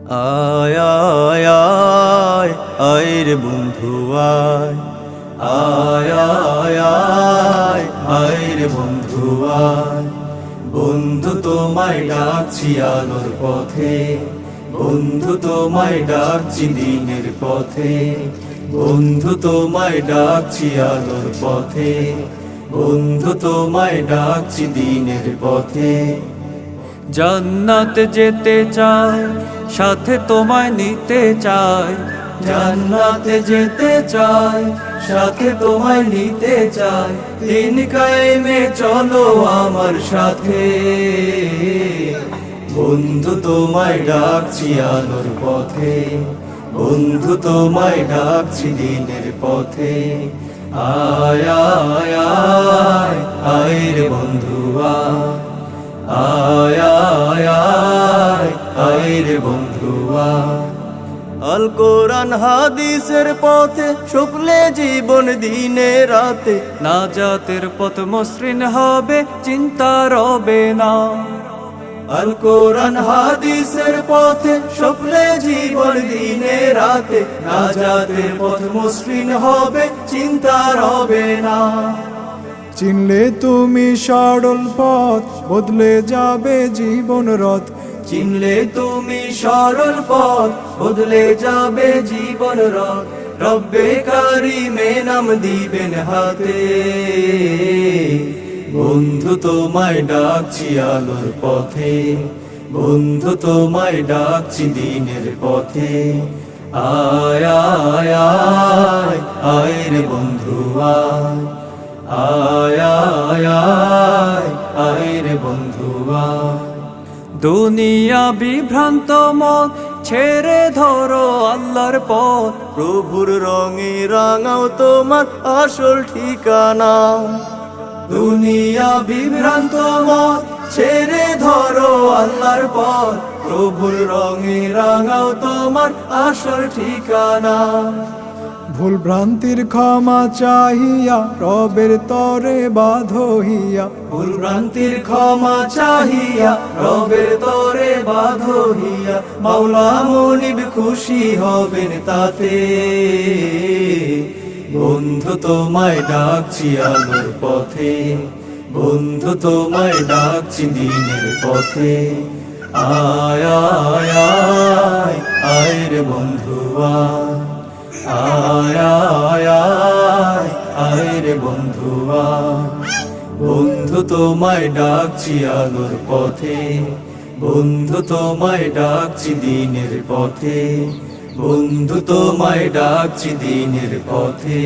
আয় আয় আয় আয় রে বন্ধু আয় আয় আয় আয় আয় রে বন্ধু আয়। বন্ধু তোমায় ডাকছি আলোর পথে, বন্ধু তোমায় ডাকছি দিনের পথে, বন্ধু তোমায় ডাকছি আলোর পথে, বন্ধু তোমায় ডাকছি দিনের পথে। জান্নাতে যেতে চাই, সাথে তোমায় নিতে চাই। জান্নাতে যেতে চাই, সাথে তোমায় নিতে চাই। দিন কায়েমে চলো আমার সাথে, বন্ধু তোমায় ডাকছি আলোর পথে, বন্ধু তোমায় ডাকছি দিনের পথে। আয় আয় আয় আয় রে বন্ধু আয় আয় আয় আয় আয় রে বন্ধু আয়। আল কোরআন হাদিসের পথে শুকলে জীবন দিনে রাতে, নাজাতের পথ মসৃণ হবে, চিন্তা রবে না। আল কোরআন হাদিসের পথে শুকলে জীবন দিনে রাতে, নাজাতের পথ মসৃণ হবে, চিন্তা রবে না। চিনলে তুমি সরল পথ, বদলে যাবে জীবন রথ। চিনলে তুমি সরল পথ, বদলে যাবে জীবন রথ। রব্বে কারিমে নাম দিবেন হাতে, বন্ধু তোমায় ডাকছি আলোর পথে, বন্ধু তোমায় ডাকছি দিনের পথে। আয় আয় আয় আয় রে বন্ধু আয় আয় আয় আয় আয় রে বন্ধু আয়। দুনিয়া বিভ্রান্ত মত ছেড়ে ধরো আল্লাহর পথ। প্রভুর রঙে রাঙাও তোমার আসল ঠিকানা। দুনিয়া বিভ্রান্ত মত ছেড়ে ধরো আল্লাহর পথ। প্রভুর রঙে রাঙাও তোমার আসল ঠিকানা। ভুল ভ্রান্তির ক্ষমা চাহিয়া, রবের তরে বাঁধহিয়া। ভুল ভ্রান্তির ক্ষমা চাহিয়া, রবের তরে বাঁধহিয়া। মাওলা মুনিব খুশি হবেন তাতে, বন্ধু তোমায় ডাকছি আলোর পথে, বন্ধু তোমায় ডাকছি দিনের পথে। আয় আয় আয় আয় রে বন্ধু আয় আয় আয় আয় আয় রে বন্ধু আয়। বন্ধু তোমায় ডাকছি আলোর পথে, বন্ধু তোমায় ডাকছি দিনের পথে, বন্ধু তোমায় ডাকছি দিনের পথে।